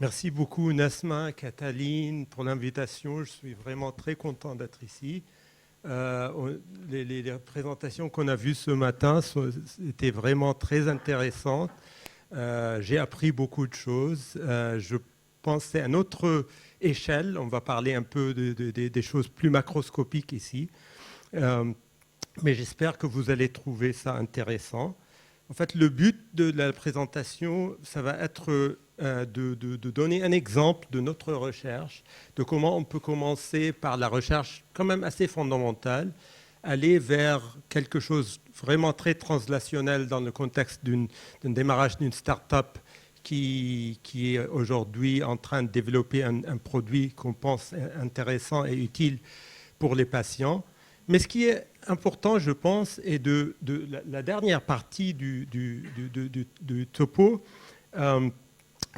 Merci beaucoup Nasma, Cataline pour l'invitation. Je suis vraiment très content d'être ici. Les présentations qu'on a vues ce matin étaient vraiment très intéressantes. J'ai appris beaucoup de choses. Je pense que c'est à notre échelle. On va parler un peu des choses plus macroscopiques ici. Mais j'espère que vous allez trouver ça intéressant. En fait, le but de la présentation, ça va être de donner un exemple de notre recherche, de comment on peut commencer par la recherche quand même assez fondamentale, aller vers quelque chose vraiment très translationnel dans le contexte d'un démarrage d'une start-up qui est aujourd'hui en train de développer un produit qu'on pense intéressant et utile pour les patients. Mais ce qui est important, je pense, est la dernière partie du topo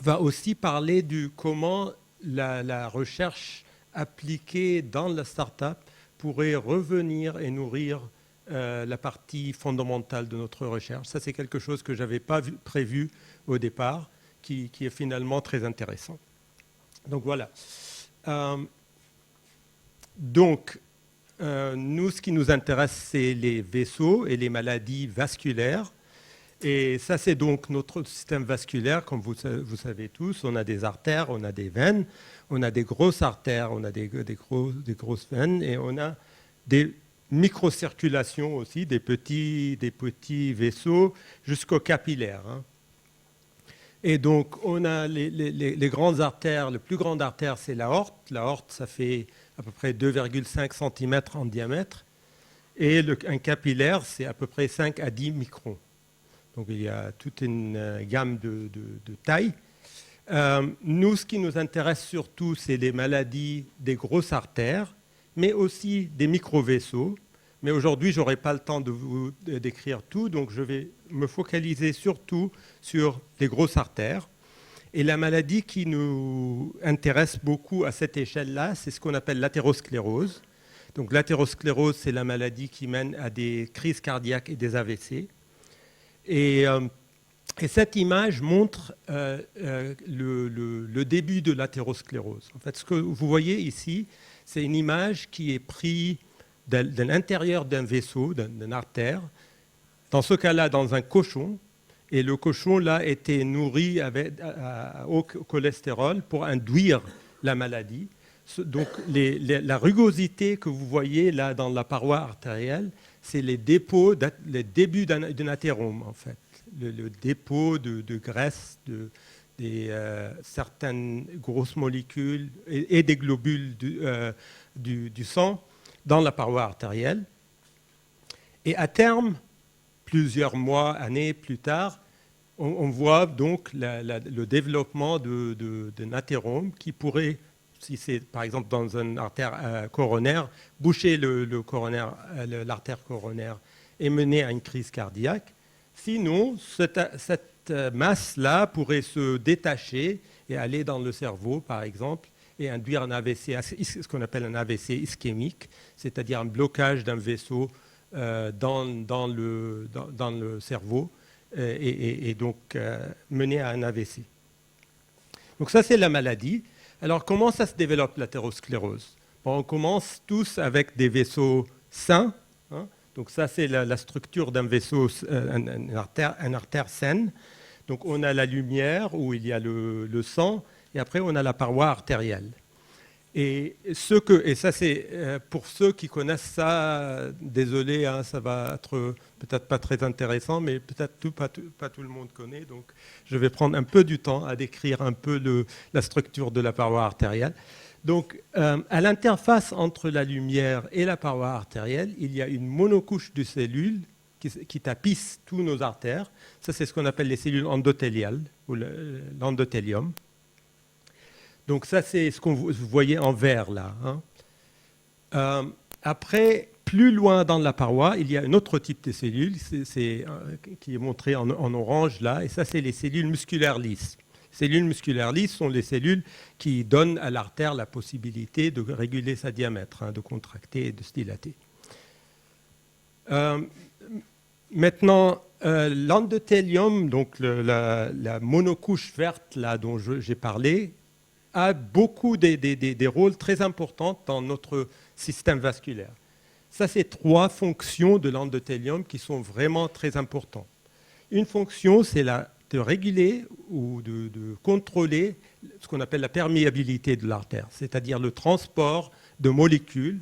va aussi parler de comment la recherche appliquée dans la start-up pourrait revenir et nourrir la partie fondamentale de notre recherche. Ça, c'est quelque chose que je n'avais pas prévu au départ, qui est finalement très intéressant. Donc voilà. Nous, ce qui nous intéresse, c'est les vaisseaux et les maladies vasculaires. Et ça, c'est donc notre système vasculaire, comme vous savez tous. On a des artères, on a des veines, on a des grosses artères, on a des grosses veines, et on a des microcirculations aussi, des petits vaisseaux jusqu'aux capillaires. Et donc, on a les grandes artères. La plus grande artère, c'est l'aorte. L'aorte, ça fait à peu près 2,5 cm en diamètre. Et un capillaire, c'est à peu près 5 à 10 microns. Donc, il y a toute une gamme de tailles. Nous, ce qui nous intéresse surtout, c'est les maladies des grosses artères, mais aussi des micro-vaisseaux. Mais aujourd'hui, je n'aurai pas le temps de vous décrire tout, donc je vais me focaliser surtout sur les grosses artères. Et la maladie qui nous intéresse beaucoup à cette échelle-là, c'est ce qu'on appelle l'athérosclérose. Donc l'athérosclérose, c'est la maladie qui mène à des crises cardiaques et des AVC. Et cette image montre le début de l'athérosclérose. En fait, ce que vous voyez ici, c'est une image qui est prise de l'intérieur d'un vaisseau, d'une artère, dans ce cas-là, dans un cochon. Et le cochon, là, était nourri au cholestérol pour induire la maladie. Donc, la rugosité que vous voyez là dans la paroi artérielle, c'est les débuts d'un athérome, en fait. Le dépôt de graisse, certaines grosses molécules et des globules du sang dans la paroi artérielle. Et à terme, plusieurs mois, années plus tard, on voit donc le développement d'un athérome qui pourrait, si c'est par exemple dans une artère coronaire, boucher l'artère coronaire et mener à une crise cardiaque. Sinon, cette masse-là pourrait se détacher et aller dans le cerveau, par exemple, et induire un AVC, ce qu'on appelle un AVC ischémique, c'est-à-dire un blocage d'un vaisseau dans le cerveau et donc mener à un AVC. Donc ça, c'est la maladie. Alors, comment ça se développe, l'athérosclérose? Bon, on commence tous avec des vaisseaux sains. Donc ça, c'est la structure d'un vaisseau, une artère saine. Donc on a la lumière où il y a le sang, et après on a la paroi artérielle. Et ça, c'est pour ceux qui connaissent ça, désolé, ça va être peut-être pas très intéressant, mais peut-être pas tout le monde connaît. Donc je vais prendre un peu du temps à décrire un peu la structure de la paroi artérielle. Donc, à l'interface entre la lumière et la paroi artérielle, il y a une monocouche de cellules qui tapissent tous nos artères. Ça, c'est ce qu'on appelle les cellules endothéliales, ou l'endothélium. Donc, ça, c'est ce qu'on vous voyez en vert, là. Après, plus loin dans la paroi, il y a un autre type de cellules qui est montré en orange, là. Et ça, c'est les cellules musculaires lisses. Les cellules musculaires lisses sont les cellules qui donnent à l'artère la possibilité de réguler sa diamètre, de contracter et de se dilater. Maintenant, L'endothélium, donc la monocouche verte là, dont j'ai parlé, a beaucoup des rôles très importants dans notre système vasculaire. Ça, c'est 3 fonctions de l'endothélium qui sont vraiment très importantes. Une fonction, c'est de réguler ou de contrôler ce qu'on appelle la perméabilité de l'artère, c'est-à-dire le transport de molécules,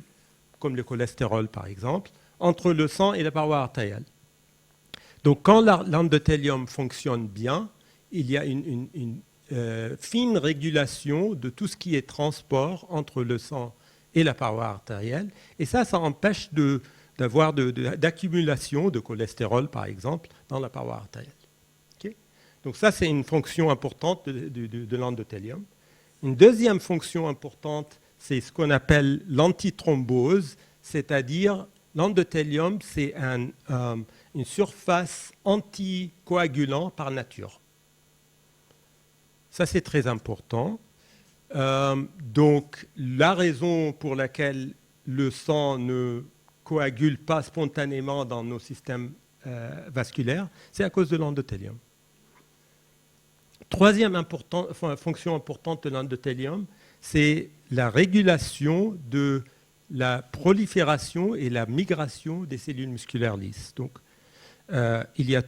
comme le cholestérol par exemple, entre le sang et la paroi artérielle. Donc quand l'endothélium fonctionne bien, il y a une fine régulation de tout ce qui est transport entre le sang et la paroi artérielle. Et ça empêche d'avoir d'accumulation de cholestérol, par exemple, dans la paroi artérielle. Okay. Donc ça, c'est une fonction importante de l'endothélium. Une deuxième fonction importante, c'est ce qu'on appelle l'antithrombose, c'est-à-dire l'endothélium, c'est une surface anticoagulant par nature. Ça, c'est très important. Donc, la raison pour laquelle le sang ne coagule pas spontanément dans nos systèmes vasculaires, c'est à cause de l'endothélium. Troisième fonction importante de l'endothélium, c'est la régulation de la prolifération et la migration des cellules musculaires lisses. Donc, il y a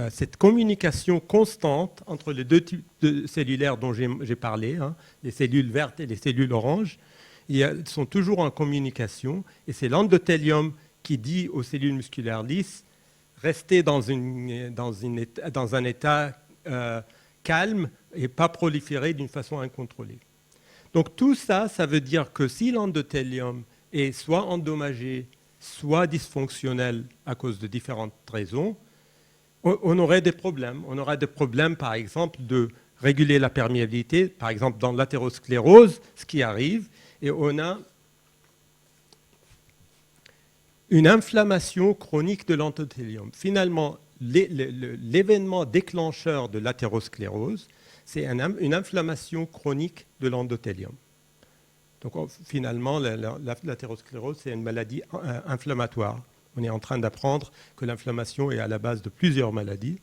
cette communication constante entre les 2 types cellulaires dont j'ai parlé, hein, les cellules vertes et les cellules oranges. Ils sont toujours en communication et c'est l'endothélium qui dit aux cellules musculaires lisses restez dans un état calme et pas proliférer d'une façon incontrôlée. Donc tout ça, ça veut dire que si l'endothélium est soit endommagé, soit dysfonctionnel à cause de différentes raisons, on aurait des problèmes. On aurait des problèmes, par exemple, de réguler la perméabilité. Par exemple, dans l'athérosclérose, ce qui arrive, et on a une inflammation chronique de l'endothélium. Finalement, l'événement déclencheur de l'athérosclérose, c'est une inflammation chronique de l'endothélium. Donc finalement, l'athérosclérose, c'est une maladie inflammatoire. On est en train d'apprendre que l'inflammation est à la base de plusieurs maladies,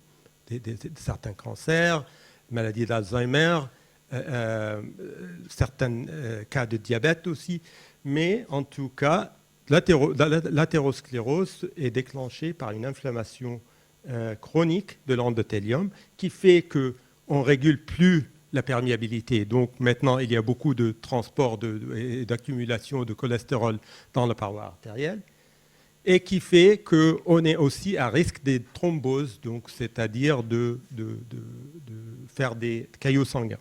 certains cancers, maladies d'Alzheimer, certains cas de diabète aussi. Mais en tout cas, l'athérosclérose est déclenchée par une inflammation chronique de l'endothélium qui fait qu'on ne régule plus la perméabilité. Donc maintenant, il y a beaucoup de transport et d'accumulation de cholestérol dans la paroi artérielle et qui fait qu'on est aussi à risque des thromboses, donc c'est-à-dire de faire des caillots sanguins.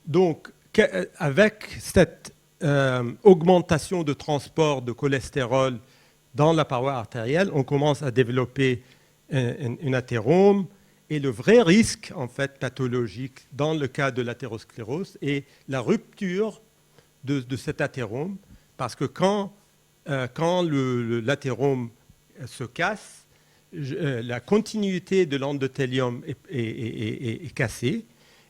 Donc, avec cette augmentation de transport de cholestérol dans la paroi artérielle, on commence à développer un athérome. Et le vrai risque, en fait, pathologique dans le cas de l'athérosclérose est la rupture de cet athérome, parce que quand l'athérome se casse, la continuité de l'endothélium est cassée,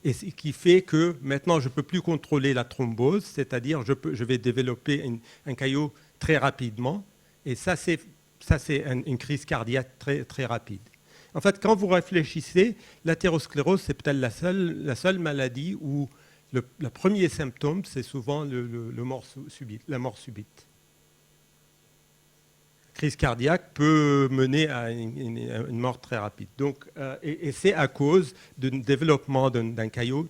et ce qui fait que maintenant je ne peux plus contrôler la thrombose, c'est-à-dire je vais développer un caillot très rapidement, et ça c'est une crise cardiaque très, très rapide. En fait, quand vous réfléchissez, l'athérosclérose, c'est peut-être la seule maladie où le premier symptôme, c'est souvent la mort subite. La crise cardiaque peut mener à une mort très rapide. Donc, et c'est à cause du développement d'un caillot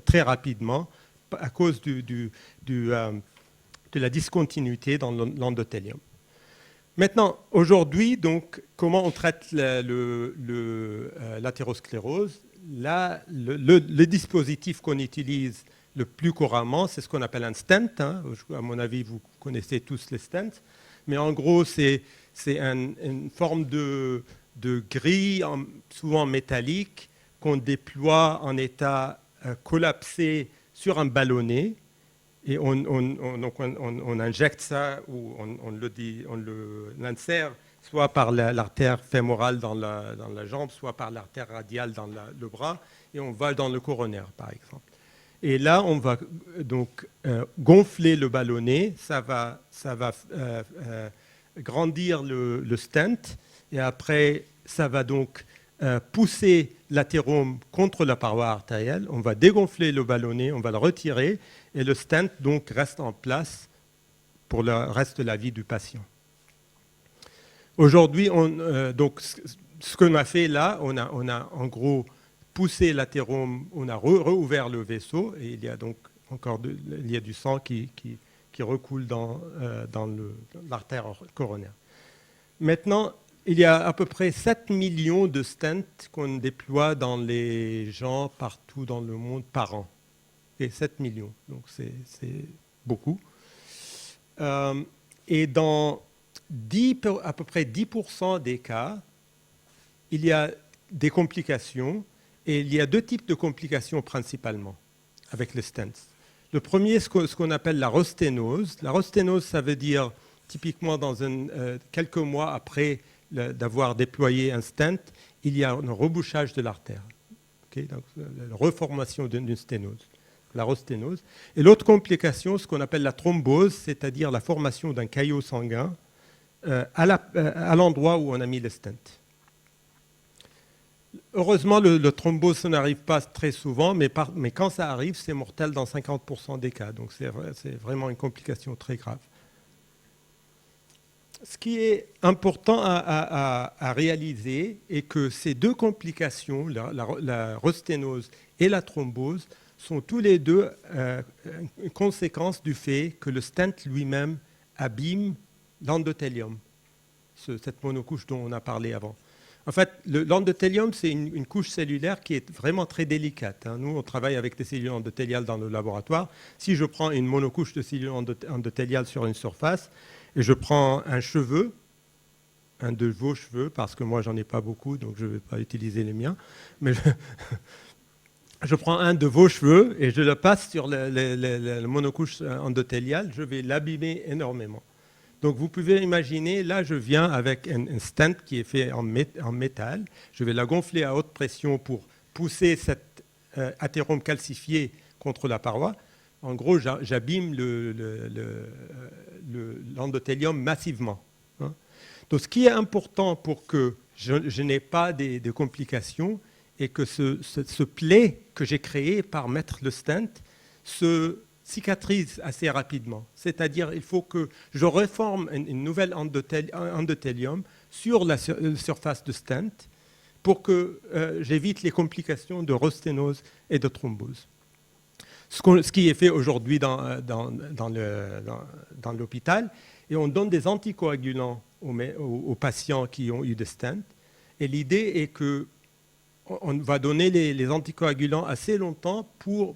très rapidement, à cause de la discontinuité dans l'endothélium. Maintenant, aujourd'hui, donc, comment on traite l'athérosclérose? Là, le dispositif qu'on utilise le plus couramment, c'est ce qu'on appelle un stent. Hein. À mon avis, vous connaissez tous les stents. Mais en gros, c'est une forme de grille, souvent métallique, qu'on déploie en état collapsé sur un ballonnet. Et on injecte ça ou on l'insère soit par l'artère fémorale dans la jambe, soit par l'artère radiale dans le bras, et on va dans le coronaire, par exemple. Et là, on va donc gonfler le ballonnet, ça va grandir le stent, et après, ça va donc pousser l'athérome contre la paroi artérielle. On va dégonfler le ballonnet, on va le retirer, et le stent donc reste en place pour le reste de la vie du patient. Aujourd'hui, donc, ce qu'on a fait là, on a en gros poussé l'athérome, on a rouvert le vaisseau, et il y a donc encore il y a du sang qui recoule dans l'artère coronaire. Maintenant, il y a à peu près 7 millions de stents qu'on déploie dans les gens partout dans le monde par an. Et 7 millions, donc c'est beaucoup. Et dans à peu près 10% des cas, il y a des complications, et il y a deux types de complications principalement avec les stents. Le premier, ce qu'on appelle la rosténose. La rosténose, ça veut dire typiquement dans quelques mois après d'avoir déployé un stent, il y a un rebouchage de l'artère. Okay, donc, la reformation d'une sténose, la rosténose. Et l'autre complication, ce qu'on appelle la thrombose, c'est-à-dire la formation d'un caillot sanguin à l'endroit où on a mis le stent. Heureusement, le thrombose, ça n'arrive pas très souvent, mais quand ça arrive, c'est mortel dans 50% des cas. Donc c'est vraiment une complication très grave. Ce qui est important à réaliser est que ces deux complications, la rosténose et la thrombose, sont tous les deux une conséquence du fait que le stent lui-même abîme l'endothélium, cette monocouche dont on a parlé avant. En fait, l'endothélium, c'est une couche cellulaire qui est vraiment très délicate. Nous, on travaille avec des cellules endothéliales dans le laboratoire. Si je prends une monocouche de cellules endothéliales sur une surface, et je prends un cheveu, un de vos cheveux, parce que moi, j'en ai pas beaucoup, donc je ne vais pas utiliser les miens, mais je prends un de vos cheveux et je le passe sur la monocouche endothéliale, je vais l'abîmer énormément. Donc vous pouvez imaginer, là je viens avec un stent qui est fait en métal, je vais la gonfler à haute pression pour pousser cet athérome calcifié contre la paroi. En gros, j'abîme l'endothélium massivement. Donc ce qui est important pour que je n'ai pas de complications et que ce plaie que j'ai créé par mettre le stent se cicatrise assez rapidement. C'est-à-dire il faut que je reforme une nouvelle endothélium sur la surface de stent pour que j'évite les complications de rosténose et de thrombose. Ce qui est fait aujourd'hui dans l'hôpital, et on donne des anticoagulants aux patients qui ont eu des stents. Et l'idée est qu'on va donner les anticoagulants assez longtemps pour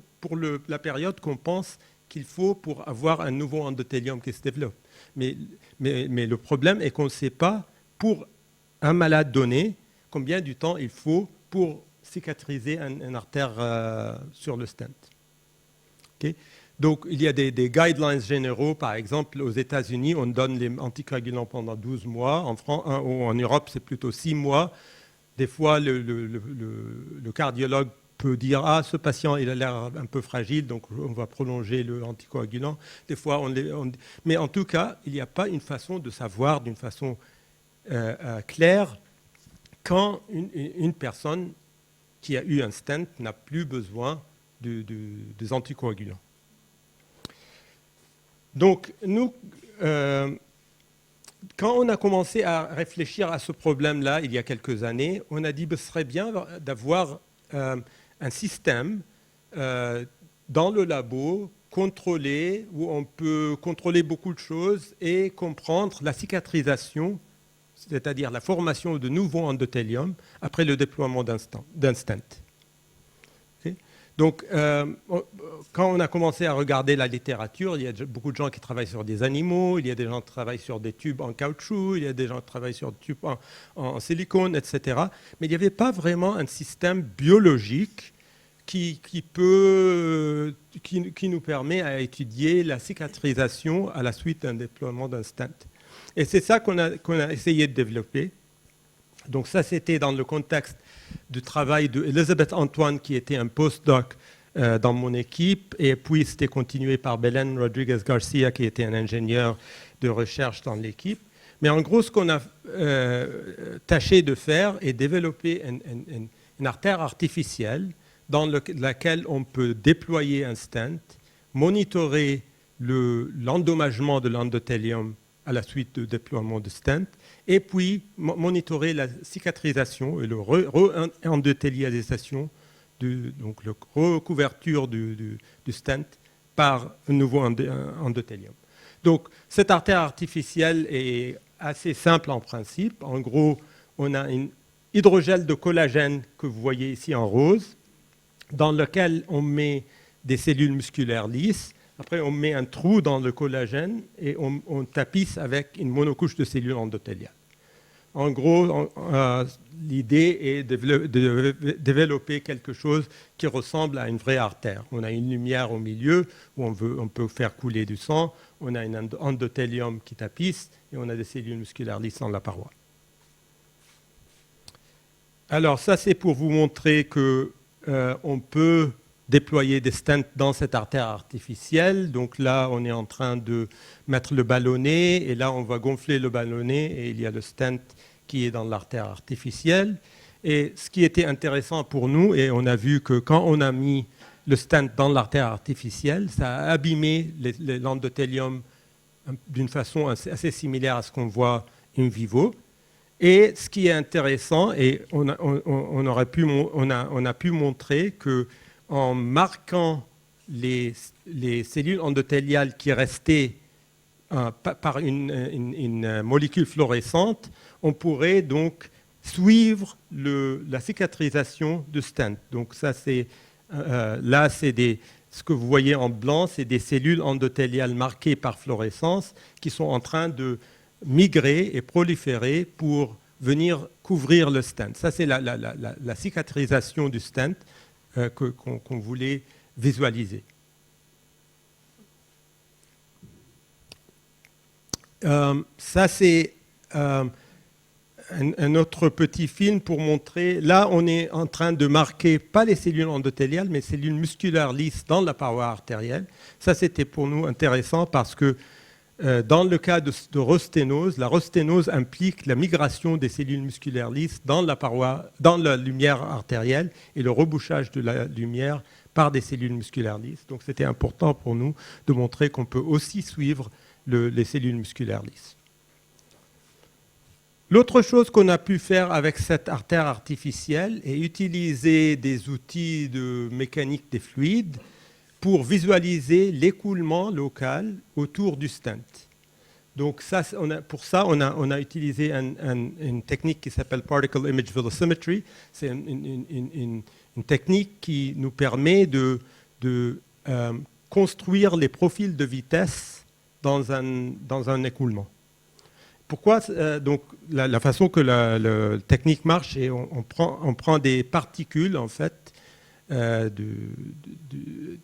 la période qu'on pense qu'il faut pour avoir un nouveau endothélium qui se développe. Mais le problème est qu'on ne sait pas, pour un malade donné, combien de temps il faut pour cicatriser une artère sur le stent. Okay. Donc, il y a des guidelines généraux. Par exemple, aux États-Unis, on donne les anticoagulants pendant 12 mois. En Europe, c'est plutôt 6 mois. Des fois, le cardiologue peut dire « Ah, ce patient, il a l'air un peu fragile, donc on va prolonger l'anticoagulant. » Des fois, mais en tout cas, il n'y a pas une façon de savoir d'une façon claire quand une personne qui a eu un stent n'a plus besoin des anticoagulants. Donc, nous, quand on a commencé à réfléchir à ce problème-là, il y a quelques années, on a dit que ce serait bien d'avoir un système dans le labo contrôlé, où on peut contrôler beaucoup de choses et comprendre la cicatrisation, c'est-à-dire la formation de nouveaux endothéliums après le déploiement d'un stent. Okay. Donc, quand on a commencé à regarder la littérature, il y a beaucoup de gens qui travaillent sur des animaux, il y a des gens qui travaillent sur des tubes en caoutchouc, il y a des gens qui travaillent sur des tubes en silicone, etc. Mais il n'y avait pas vraiment un système biologique qui nous permet à étudier la cicatrisation à la suite d'un déploiement d'un stent. Et c'est ça qu'on a essayé de développer. Donc ça, c'était dans le contexte du travail d'Elizabeth Antoine, qui était un postdoc dans mon équipe, et puis c'était continué par Belén Rodriguez Garcia, qui était un ingénieur de recherche dans l'équipe. Mais en gros, ce qu'on a tâché de faire est développer une artère artificielle dans laquelle on peut déployer un stent, monitorer l'endommagement de l'endothélium à la suite du déploiement de stent, et puis monitorer la cicatrisation et la re-endothélialisation, donc la recouverture du stent par un nouveau endothélium. Donc cette artère artificielle est assez simple en principe. En gros, on a un hydrogel de collagène que vous voyez ici en rose, dans lequel on met des cellules musculaires lisses. Après, on met un trou dans le collagène et on tapisse avec une monocouche de cellules endothéliales. En gros, l'idée est de développer quelque chose qui ressemble à une vraie artère. On a une lumière au milieu où on peut faire couler du sang, on a un endothélium qui tapisse et on a des cellules musculaires lisses dans la paroi. Alors ça, c'est pour vous montrer qu'on peut déployer des stents dans cette artère artificielle. Donc là, on est en train de mettre le ballonnet et là, on va gonfler le ballonnet et il y a le stent qui est dans l'artère artificielle. Et ce qui était intéressant pour nous, et on a vu que quand on a mis le stent dans l'artère artificielle, ça a abîmé l'endothélium d'une façon assez similaire à ce qu'on voit in vivo. Et ce qui est intéressant, et on a pu montrer que en marquant les cellules endothéliales qui restaient par une molécule fluorescente, on pourrait donc suivre la cicatrisation du stent. Donc ça, là, ce que vous voyez en blanc, c'est des cellules endothéliales marquées par fluorescence qui sont en train de migrer et proliférer pour venir couvrir le stent. Ça, c'est la cicatrisation du stent qu'on voulait visualiser. Ça, c'est un autre petit film pour montrer. Là, on est en train de marquer, pas les cellules endothéliales, mais les cellules musculaires lisses dans la paroi artérielle. Ça, c'était pour nous intéressant parce que dans le cas de rosténose, la rosténose implique la migration des cellules musculaires lisses dans la lumière artérielle et le rebouchage de la lumière par des cellules musculaires lisses. Donc c'était important pour nous de montrer qu'on peut aussi suivre les cellules musculaires lisses. L'autre chose qu'on a pu faire avec cette artère artificielle est utiliser des outils de mécanique des fluides pour visualiser l'écoulement local autour du stent. Donc ça, pour ça, on a utilisé une technique qui s'appelle Particle Image Velocimetry. C'est une technique qui nous permet de construire les profils de vitesse dans un écoulement. Pourquoi donc, la façon que la technique marche, c'est on prend des particules, en fait, de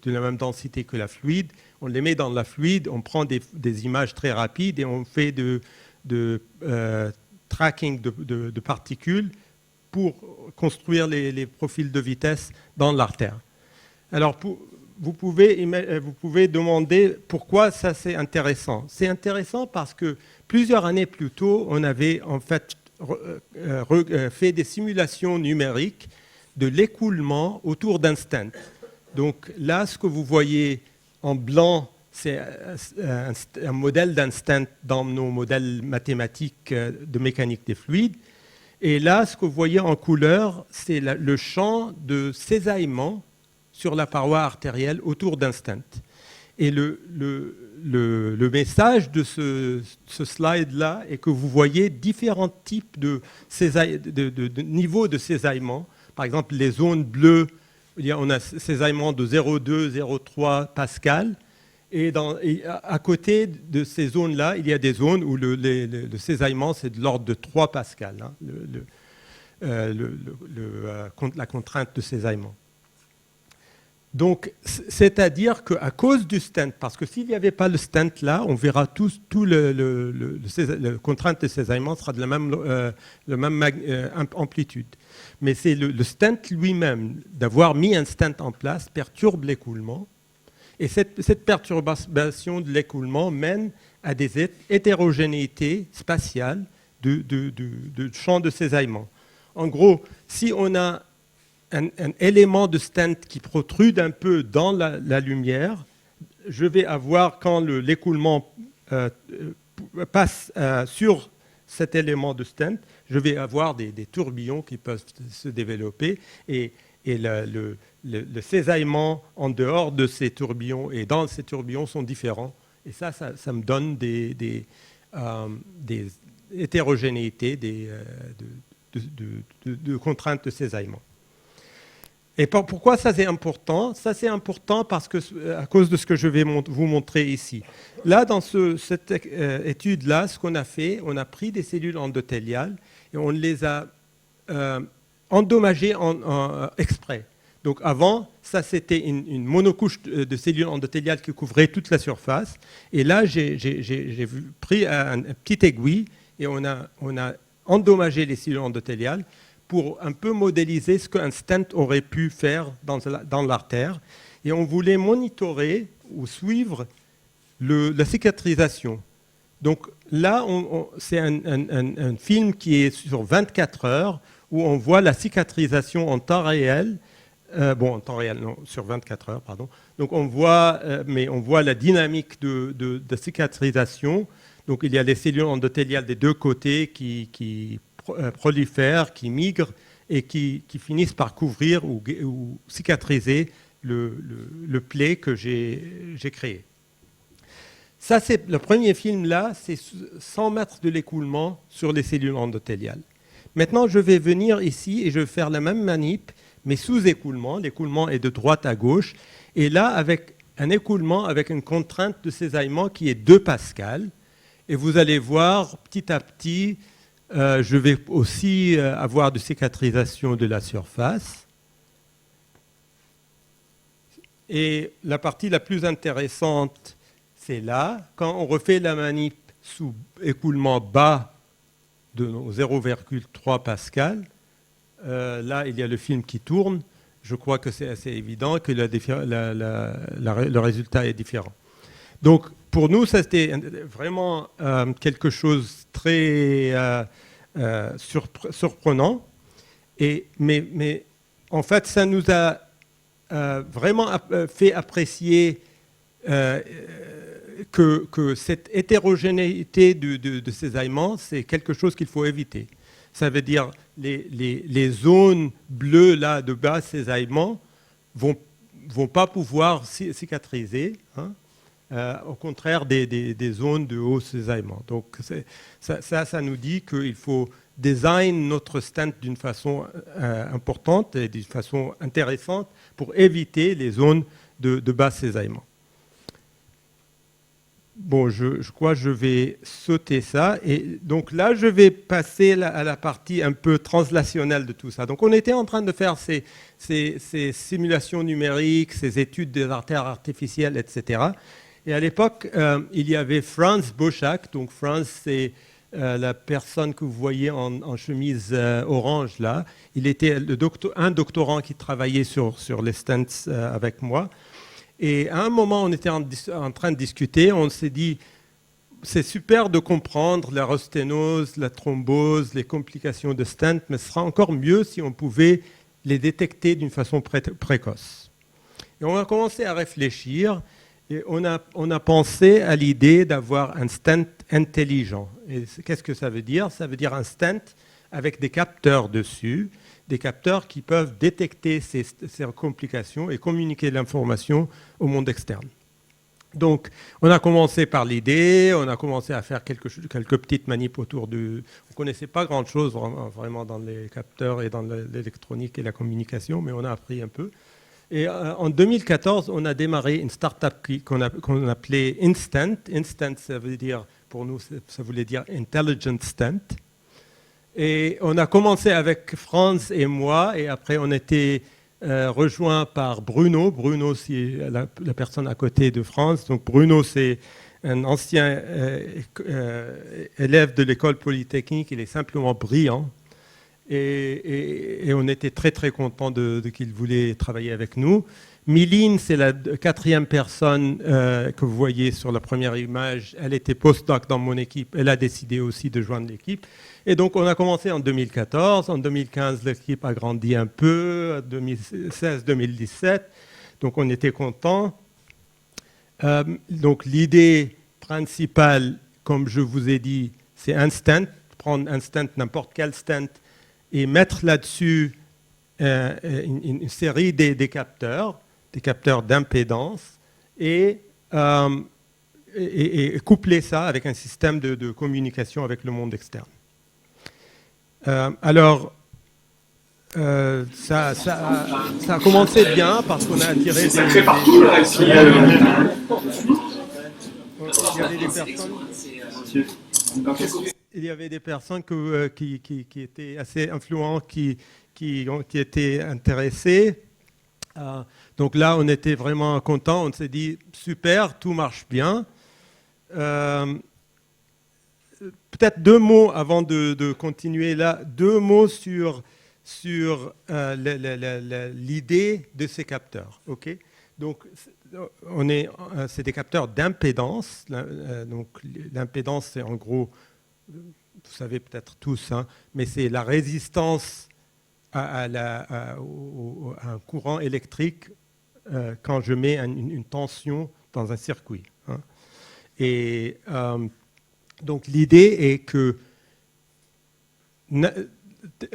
la même densité que la fluide, on les met dans la fluide, on prend des images très rapides et on fait de tracking de particules pour construire les profils de vitesse dans l'artère. Alors, vous pouvez demander pourquoi ça c'est intéressant. C'est intéressant parce que plusieurs années plus tôt, on avait en fait fait des simulations numériques de l'écoulement autour d'un stent. Donc là, ce que vous voyez en blanc, c'est un modèle d'un stent dans nos modèles mathématiques de mécanique des fluides. Et là, ce que vous voyez en couleur, c'est le champ de cisaillement sur la paroi artérielle autour d'un stent. Et le message de ce slide-là est que vous voyez différents types de niveaux de cisaillement. Par exemple, les zones bleues, on a cisaillement de 0,2, 0,3 Pascal. Et à côté de ces zones-là, il y a des zones où le cisaillement, c'est de l'ordre de 3 Pascal, hein, la contrainte de cisaillement. Donc, c'est-à-dire qu'à cause du stent, parce que s'il n'y avait pas le stent là, on verra tout le contrainte de cisaillement sera de la même amplitude. Mais c'est le stent lui-même, d'avoir mis un stent en place, perturbe l'écoulement. Et cette perturbation de l'écoulement mène à des hétérogénéités spatiales de champ de cisaillement. En gros, si on a un élément de stent qui protrude un peu dans la lumière, je vais avoir, quand l'écoulement passe sur cet élément de stent, je vais avoir des tourbillons qui peuvent se développer et le cisaillement en dehors de ces tourbillons et dans ces tourbillons sont différents. Et ça me donne des hétérogénéités, de contraintes de cisaillement. Et pourquoi ça c'est important? Ça c'est important parce que, à cause de ce que je vais vous montrer ici. Là, dans cette étude-là, ce qu'on a fait, on a pris des cellules endothéliales et on les a endommagées exprès. Donc avant, ça c'était une monocouche de cellules endothéliales qui couvrait toute la surface. Et là, j'ai pris un petit aiguille et on a endommagé les cellules endothéliales pour un peu modéliser ce qu'un stent aurait pu faire dans l'artère. Et on voulait monitorer ou suivre la cicatrisation. Donc là, c'est un film qui est sur 24 heures où on voit la cicatrisation en temps réel. En temps réel, non, sur 24 heures, pardon. Donc on voit la dynamique de cicatrisation. Donc il y a les cellules endothéliales des deux côtés qui prolifèrent, qui migrent et qui finissent par couvrir ou cicatriser le plaie que j'ai créé. Ça, c'est le premier film là, c'est 100 mètres de l'écoulement sur les cellules endothéliales. Maintenant, je vais venir ici et je vais faire la même manip, mais sous écoulement. L'écoulement est de droite à gauche. Et là, avec un écoulement avec une contrainte de cisaillement qui est 2 Pascal. Et vous allez voir petit à petit, je vais aussi avoir de cicatrisation de la surface. Et la partie la plus intéressante, c'est là, quand on refait la manip sous écoulement bas de 0,3 Pascal. Là, il y a le film qui tourne. Je crois que c'est assez évident que le résultat est différent. Donc, pour nous, ça c'était vraiment quelque chose de très surprenant. Mais en fait, ça nous a vraiment fait apprécier que cette hétérogénéité de cisaillement, c'est quelque chose qu'il faut éviter. Ça veut dire les zones bleues là, de bas cisaillement vont pas pouvoir cicatriser, hein, au contraire des zones de haut cisaillement. Donc ça nous dit qu'il faut design notre stent d'une façon importante et d'une façon intéressante pour éviter les zones de bas cisaillement. Bon, je crois que je vais sauter ça. Et donc là, je vais passer à la partie un peu translationnelle de tout ça. Donc on était en train de faire ces simulations numériques, ces études des artères artificielles, etc. Et à l'époque, il y avait Franz Boschak. Donc Franz, c'est la personne que vous voyez en chemise orange là. Il était un doctorant qui travaillait sur les stents avec moi. Et à un moment, on était en train de discuter, on s'est dit, c'est super de comprendre la rosténose, la thrombose, les complications de stent, mais ce sera encore mieux si on pouvait les détecter d'une façon précoce. Et on a commencé à réfléchir, et on a pensé à l'idée d'avoir un stent intelligent. Et qu'est-ce que ça veut dire? Ça veut dire un stent avec des capteurs dessus, des capteurs qui peuvent détecter ces complications et communiquer l'information au monde externe. Donc, on a commencé par l'idée, on a commencé à faire quelques petites manips autour de... On ne connaissait pas grand-chose vraiment dans les capteurs et dans l'électronique et la communication, mais on a appris un peu. Et en 2014, on a démarré une start-up qu'on appelait Instant. Instant, ça veut dire, pour nous, ça voulait dire Intelligent Stent. Et on a commencé avec Franz et moi, et après on était rejoint par Bruno. Bruno, c'est la personne à côté de France. Donc Bruno, c'est un ancien élève de l'école polytechnique. Il est simplement brillant. Et on était très, très contents qu'il voulait travailler avec nous. Mylène, c'est la quatrième personne que vous voyez sur la première image. Elle était postdoc dans mon équipe. Elle a décidé aussi de joindre l'équipe. Et donc, on a commencé en 2014. En 2015, l'équipe a grandi un peu. 2016-2017. Donc, on était contents. Donc, l'idée principale, comme je vous ai dit, c'est un stent. Prendre un stent, n'importe quel stent, et mettre là-dessus une série des capteurs d'impédance, et coupler ça avec un système de communication avec le monde externe. Alors, ça a commencé bien parce qu'on a attiré des... C'est partout, là, ici. Il y avait des personnes... Il y avait des personnes qui étaient assez influentes, qui étaient intéressées. Donc là, on était vraiment contents. On s'est dit, super, tout marche bien. Peut-être 2 mots avant de continuer là. 2 mots sur l'idée de ces capteurs. Okay, donc, c'est des capteurs d'impédance. Donc, l'impédance, c'est en gros... Vous savez peut-être tous, hein, mais c'est la résistance à un courant électrique quand je mets une tension dans un circuit. Hein. Et donc l'idée est que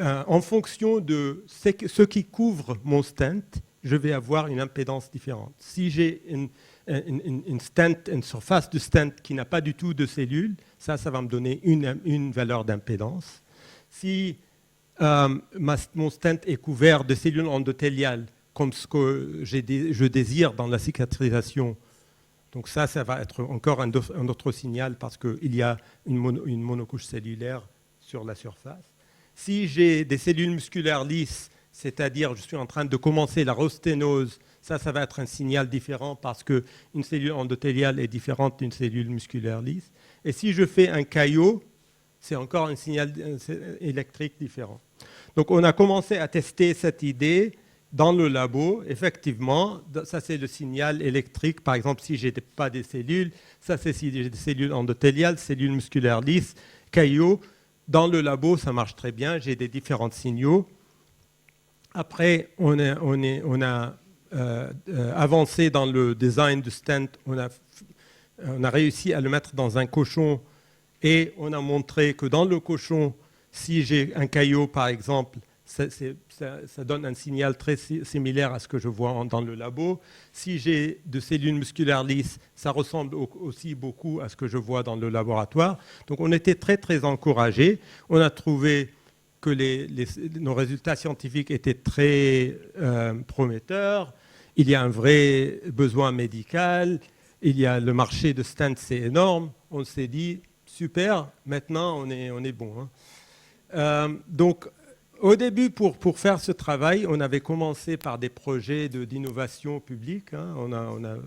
en fonction de ce qui couvre mon stent, je vais avoir une impédance différente. Si j'ai une surface de stent qui n'a pas du tout de cellules, ça va me donner une valeur d'impédance. Si mon stent est couvert de cellules endothéliales, comme ce que je désire dans la cicatrisation, donc ça va être encore un autre signal parce qu'il y a une monocouche cellulaire sur la surface. Si j'ai des cellules musculaires lisses, c'est-à-dire je suis en train de commencer la rosténose, ça va être un signal différent parce qu'une cellule endothéliale est différente d'une cellule musculaire lisse. Et si je fais un caillot, c'est encore un signal électrique différent. Donc on a commencé à tester cette idée dans le labo. Effectivement, ça c'est le signal électrique. Par exemple, si je n'ai pas des cellules, ça c'est si j'ai des cellules endothéliales, cellules musculaires lisses, caillots. Dans le labo, ça marche très bien. J'ai des différents signaux. Après, on a avancé dans le design du stent. On a réussi à le mettre dans un cochon et on a montré que dans le cochon, si j'ai un caillot, par exemple, ça donne un signal très similaire à ce que je vois dans le labo. Si j'ai de cellules musculaires lisses, ça ressemble aussi beaucoup à ce que je vois dans le laboratoire. Donc on était très, très encouragés. On a trouvé que nos résultats scientifiques étaient très prometteurs. Il y a un vrai besoin médical. Il y a le marché de stents, c'est énorme. On s'est dit, super, maintenant on est bon. Hein. Donc, au début, pour faire ce travail, on avait commencé par des projets d'innovation publique. Hein. On a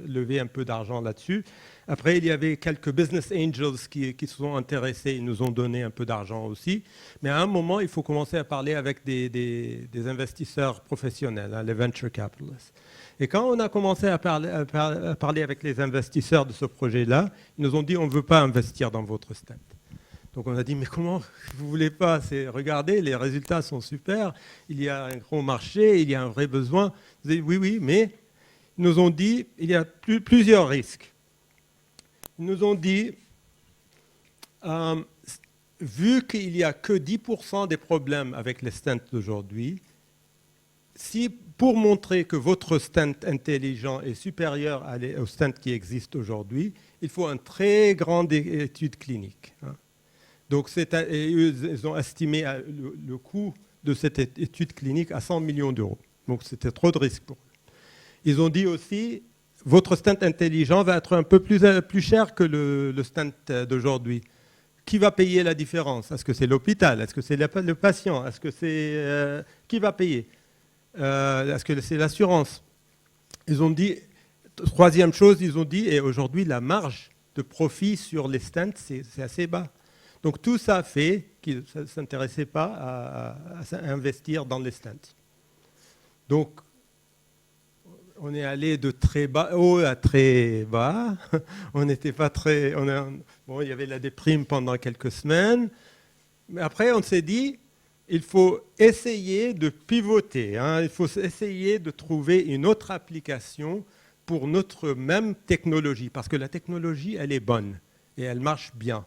levé un peu d'argent là-dessus. Après, il y avait quelques business angels qui se sont intéressés. Ils nous ont donné un peu d'argent aussi. Mais à un moment, il faut commencer à parler avec des investisseurs professionnels, hein, les venture capitalists. Et quand on a commencé à parler avec les investisseurs de ce projet-là, ils nous ont dit, on ne veut pas investir dans votre stent. Donc on a dit, mais comment vous ne voulez pas? Regardez, les résultats sont super, il y a un gros marché, il y a un vrai besoin. Vous avez dit, oui, mais ils nous ont dit, il y a plusieurs risques. Ils nous ont dit, vu qu'il n'y a que 10% des problèmes avec les stents d'aujourd'hui, si pour montrer que votre stent intelligent est supérieur au stent qui existe aujourd'hui, il faut une très grande étude clinique. Hein. Donc, ils ont estimé le coût de cette étude clinique à 100 millions d'euros. Donc, c'était trop de risques pour eux. Ils ont dit aussi, votre stent intelligent va être un peu plus cher que le stent d'aujourd'hui. Qui va payer la différence? Est-ce que c'est l'hôpital? Est-ce que c'est le patient? Est-ce que c'est qui va payer? Est-ce que c'est l'assurance? Ils ont dit, troisième chose, ils ont dit, et aujourd'hui, la marge de profit sur les stents, c'est assez bas. Donc tout ça fait qu'ils ne s'intéressaient pas à investir dans les stents. Donc, on est allé de très bas, haut à très bas. On n'était pas très... bon, il y avait la déprime pendant quelques semaines. Mais après, on s'est dit, il faut essayer de pivoter. Hein. Il faut essayer de trouver une autre application pour notre même technologie. Parce que la technologie, elle est bonne et elle marche bien.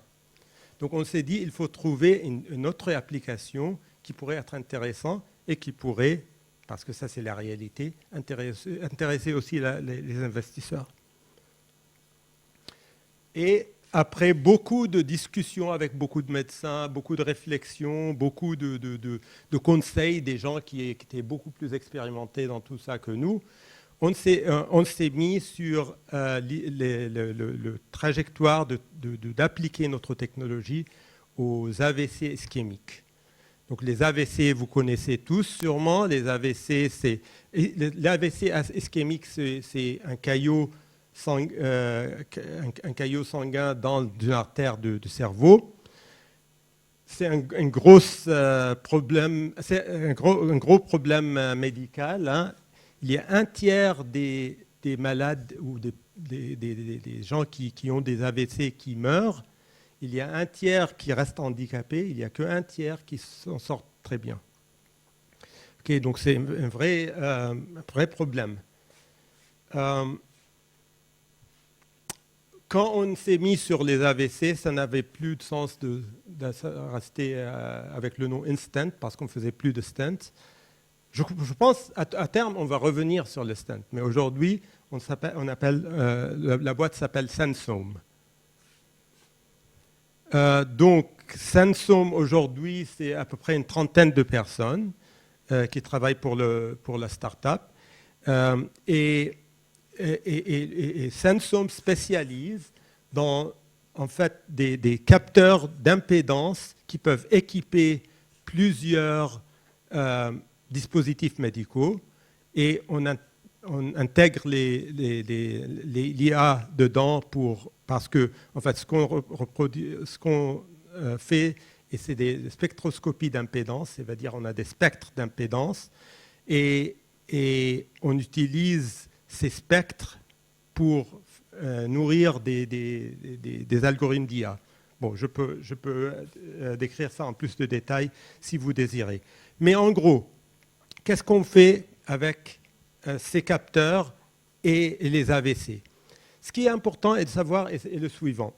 Donc, on s'est dit, il faut trouver une autre application qui pourrait être intéressante et qui pourrait... parce que ça c'est la réalité, intéresser aussi les investisseurs. Et après beaucoup de discussions avec beaucoup de médecins, beaucoup de réflexions, beaucoup de conseils des gens qui étaient beaucoup plus expérimentés dans tout ça que nous, on s'est mis sur le trajectoire d'appliquer notre technologie aux AVC ischémiques. Donc les AVC, vous connaissez tous sûrement. Les AVC, l'AVC ischémique, c'est un caillot sanguin dans une artère du cerveau. C'est un gros problème médical. Hein. Il y a un tiers des malades ou des gens qui ont des AVC qui meurent. Il y a un tiers qui reste handicapé, il n'y a qu'un tiers qui s'en sort très bien. Okay, donc c'est un vrai problème. Quand on s'est mis sur les AVC, ça n'avait plus de sens de rester avec le nom Instant parce qu'on ne faisait plus de stents. Je pense à terme, on va revenir sur les stents. Mais aujourd'hui, la boîte s'appelle Sensome. Donc, Sensome, aujourd'hui, c'est à peu près une trentaine de personnes qui travaillent pour la start-up. Et Sensome spécialise dans, en fait, des capteurs d'impédance qui peuvent équiper plusieurs dispositifs médicaux. Et on intègre l'IA dedans parce que en fait, ce qu'on fait, et c'est des spectroscopies d'impédance, c'est-à-dire on a des spectres d'impédance, et on utilise ces spectres pour nourrir des algorithmes d'IA. Bon, je peux décrire ça en plus de détails si vous désirez. Mais en gros, qu'est-ce qu'on fait avec ces capteurs et les AVC? Ce qui est important de savoir est le suivant.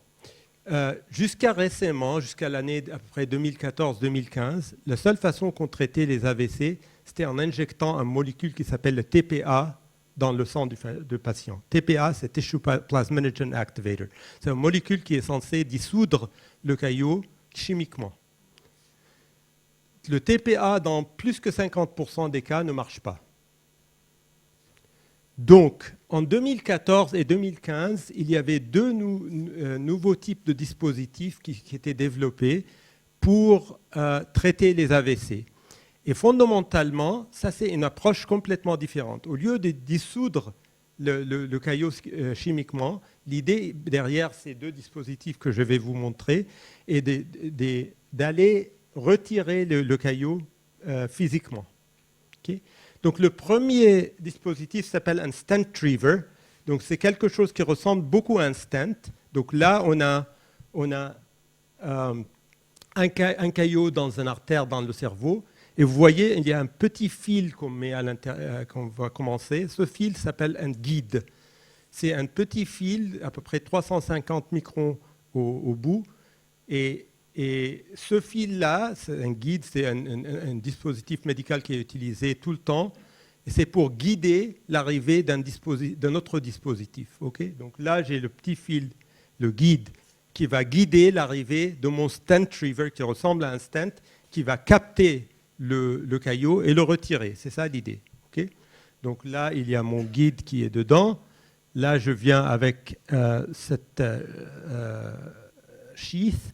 Jusqu'à récemment, jusqu'à l'année à peu près 2014-2015, la seule façon qu'on traitait les AVC, c'était en injectant une molécule qui s'appelle le TPA dans le sang du patient. TPA, c'est Tissue Plasminogen Activator. C'est une molécule qui est censée dissoudre le caillot chimiquement. Le TPA, dans plus que 50% des cas, ne marche pas. Donc, en 2014 et 2015, il y avait deux nouveaux types de dispositifs qui étaient développés pour traiter les AVC. Et fondamentalement, ça c'est une approche complètement différente. Au lieu de dissoudre le caillot chimiquement, l'idée derrière ces deux dispositifs que je vais vous montrer est d'aller retirer le caillot physiquement. Okay? Donc le premier dispositif s'appelle un stent retriever. Donc c'est quelque chose qui ressemble beaucoup à un stent. Donc là, on a un caillot dans une artère dans le cerveau. Et vous voyez, il y a un petit fil qu'on met à l'intérieur, qu'on va commencer. Ce fil s'appelle un guide. C'est un petit fil, à peu près 350 microns au bout. Et ce fil-là, c'est un guide, c'est un dispositif médical qui est utilisé tout le temps. Et c'est pour guider l'arrivée d'un autre dispositif. Okay? Donc là, j'ai le petit fil, le guide, qui va guider l'arrivée de mon stent retriever, qui ressemble à un stent, qui va capter le caillot et le retirer. C'est ça l'idée. Okay? Donc là, il y a mon guide qui est dedans. Là, je viens avec cette sheath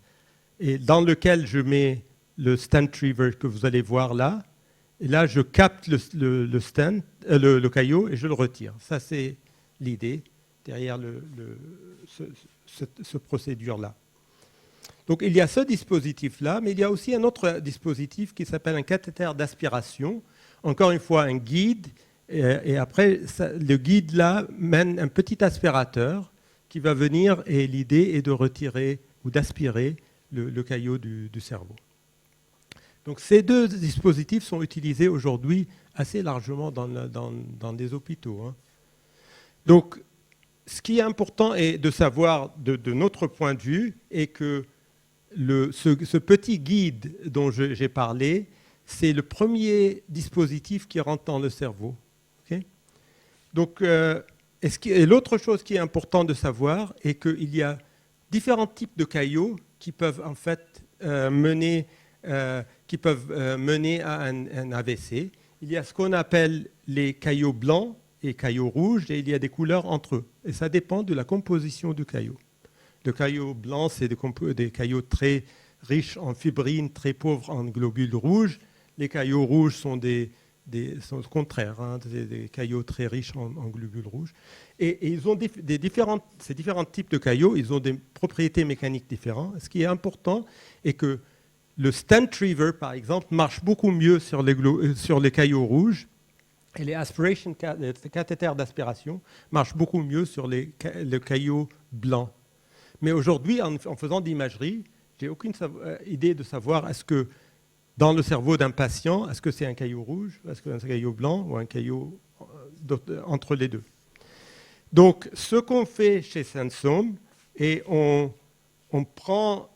et dans lequel je mets le stent retriever que vous allez voir là. Et là, je capte le stent, le caillot et je le retire. Ça, c'est l'idée derrière ce procédure-là. Donc, il y a ce dispositif-là, mais il y a aussi un autre dispositif qui s'appelle un cathéter d'aspiration. Encore une fois, un guide. Et après, le guide-là mène un petit aspirateur qui va venir, et l'idée est de retirer ou d'aspirer le caillot du cerveau. Donc ces deux dispositifs sont utilisés aujourd'hui assez largement dans des hôpitaux, hein. Donc ce qui est important est de savoir de notre point de vue est que ce petit guide dont j'ai parlé, c'est le premier dispositif qui rentre dans le cerveau. Okay. Donc, et l'autre chose qui est importante de savoir est qu'il y a différents types de caillots qui peuvent en fait mener à un AVC. Il y a ce qu'on appelle les caillots blancs et caillots rouges, et il y a des couleurs entre eux. Et ça dépend de la composition du caillot. Le caillot blanc, c'est des caillots très riches en fibrines, très pauvres en globules rouges. Les caillots rouges sont sont le contraire, hein, des caillots très riches en globules rouges. Et ils ont ces différents types de caillots, ils ont des propriétés mécaniques différentes. Ce qui est important est que le stent retriever, par exemple, marche beaucoup mieux sur les caillots rouges, et les cathéters d'aspiration marchent beaucoup mieux sur le caillot blanc. Mais aujourd'hui, en faisant de l'imagerie, je n'ai aucune idée de savoir est-ce que dans le cerveau d'un patient, est-ce que c'est un caillot rouge, est-ce que c'est un caillot blanc ou un caillot entre les deux. Donc, ce qu'on fait chez Sensome, et on prend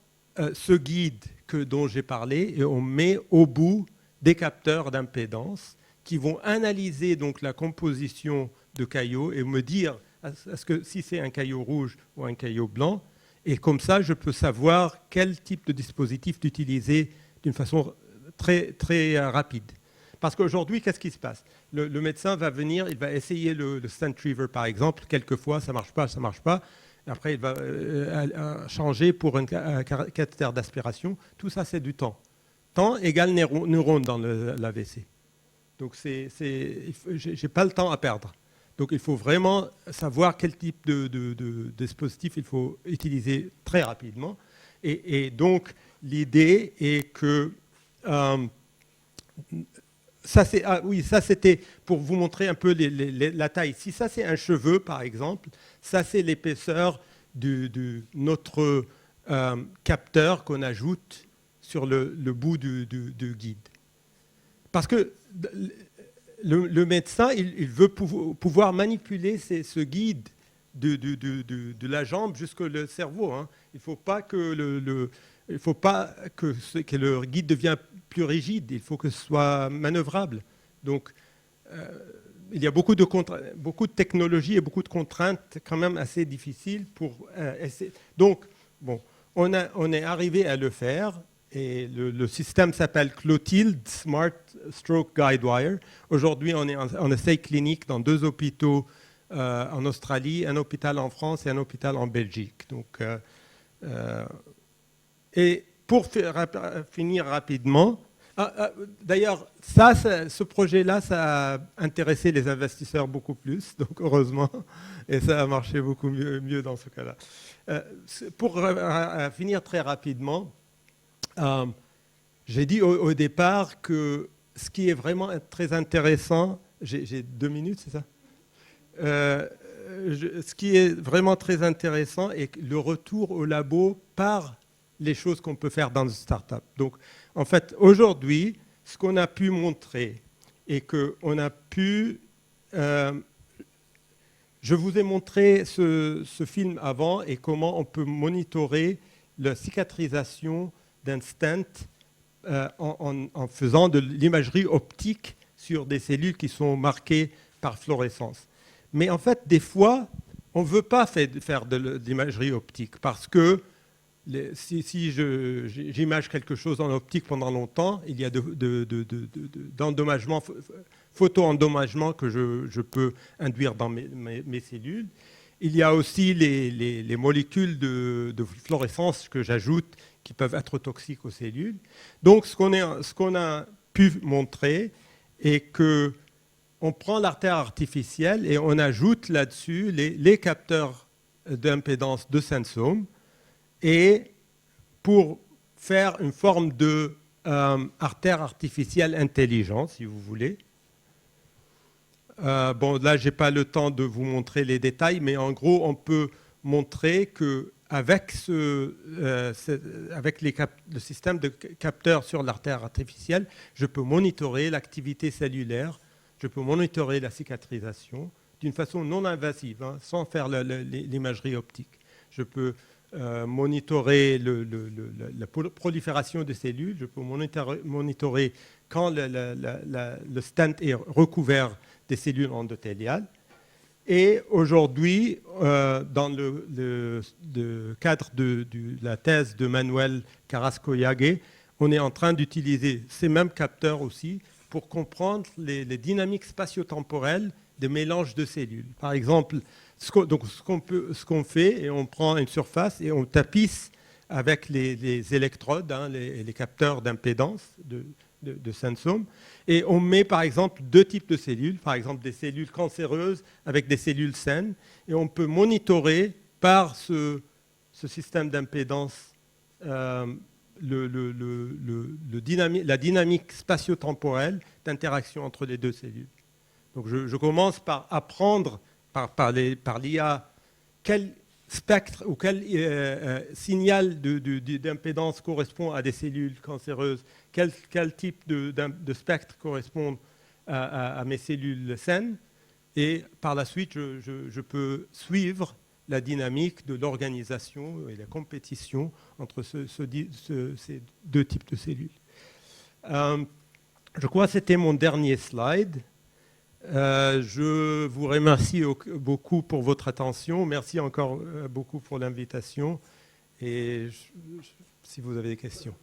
ce guide dont j'ai parlé et on met au bout des capteurs d'impédance qui vont analyser donc la composition de caillots et me dire est-ce que si c'est un caillot rouge ou un caillot blanc. Et comme ça, je peux savoir quel type de dispositif d'utiliser d'une façon très, très rapide. Parce qu'aujourd'hui, qu'est-ce qui se passe ? Le médecin va venir, il va essayer le stent retriever, par exemple. Quelquefois, ça ne marche pas, ça ne marche pas. Après, il va changer pour un cathéter d'aspiration. Tout ça, c'est du temps. Temps égale neurone dans l'AVC. Donc, je n'ai pas le temps à perdre. Donc, il faut vraiment savoir quel type de dispositif il faut utiliser très rapidement. Et donc, l'idée est que... ça, c'était pour vous montrer un peu la taille. Si ça, c'est un cheveu, par exemple, ça, c'est l'épaisseur de notre capteur qu'on ajoute sur le bout du guide. Parce que le médecin, il veut pouvoir manipuler ce guide de la jambe jusqu'au cerveau, hein. Il ne faut pas que le guide devienne plus rigide, il faut que ce soit manœuvrable. Donc, il y a beaucoup de technologies et beaucoup de contraintes quand même assez difficiles pour essayer. Donc, bon, on est arrivé à le faire. Et le système s'appelle Clotilde Smart Stroke Guide Wire. Aujourd'hui, on est en essai clinique dans 2 hôpitaux en Australie, un hôpital en France et un hôpital en Belgique. Donc, et pour finir rapidement, d'ailleurs, ce projet-là, ça a intéressé les investisseurs beaucoup plus, donc heureusement, et ça a marché beaucoup mieux dans ce cas-là. Pour finir très rapidement, j'ai dit au départ que ce qui est vraiment très intéressant, j'ai 2 minutes, c'est ça ? Ce qui est vraiment très intéressant est le retour au labo par les choses qu'on peut faire dans une start-up. Donc, en fait, aujourd'hui, ce qu'on a pu montrer et qu'on a pu... je vous ai montré ce film avant et comment on peut monitorer la cicatrisation d'un stent en faisant de l'imagerie optique sur des cellules qui sont marquées par fluorescence. Mais en fait, des fois, on ne veut pas faire de l'imagerie optique parce que si j'image quelque chose en optique pendant longtemps, il y a d'endommagement, photo-endommagement que je peux induire dans mes cellules. Il y a aussi les molécules de fluorescence que j'ajoute qui peuvent être toxiques aux cellules. Donc, ce qu'on a pu montrer et qu'on prend l'artère artificielle et on ajoute là-dessus les capteurs d'impédance de Sensome, et pour faire une forme de artère artificielle intelligente, si vous voulez. Bon, là, je n'ai pas le temps de vous montrer les détails, mais en gros, on peut montrer qu'avec le système de capteurs sur l'artère artificielle, je peux monitorer l'activité cellulaire, je peux monitorer la cicatrisation d'une façon non invasive, hein, sans faire l'imagerie optique. Je peux monitorer la prolifération de cellules, je peux monitorer quand le stent est recouvert des cellules endothéliales. Et aujourd'hui, dans le cadre de la thèse de Manuel Carrasco-Yague, on est en train d'utiliser ces mêmes capteurs aussi pour comprendre les dynamiques spatio-temporelles des mélanges de cellules. Par exemple, ce qu'on fait, et on prend une surface et on tapisse avec les électrodes, hein, les capteurs d'impédance de Sensome, et on met par exemple deux types de cellules, par exemple des cellules cancéreuses avec des cellules saines, et on peut monitorer par ce système d'impédance la dynamique spatio-temporelle d'interaction entre les deux cellules. Donc je commence par apprendre par l'IA quel spectre ou quel signal d'impédance correspond à des cellules cancéreuses, quel type de spectre correspond à mes cellules saines, et par la suite, je peux suivre la dynamique de l'organisation et la compétition entre ces deux types de cellules. Je crois que c'était mon dernier slide. Je vous remercie beaucoup pour votre attention. Merci encore beaucoup pour l'invitation. Et si vous avez des questions.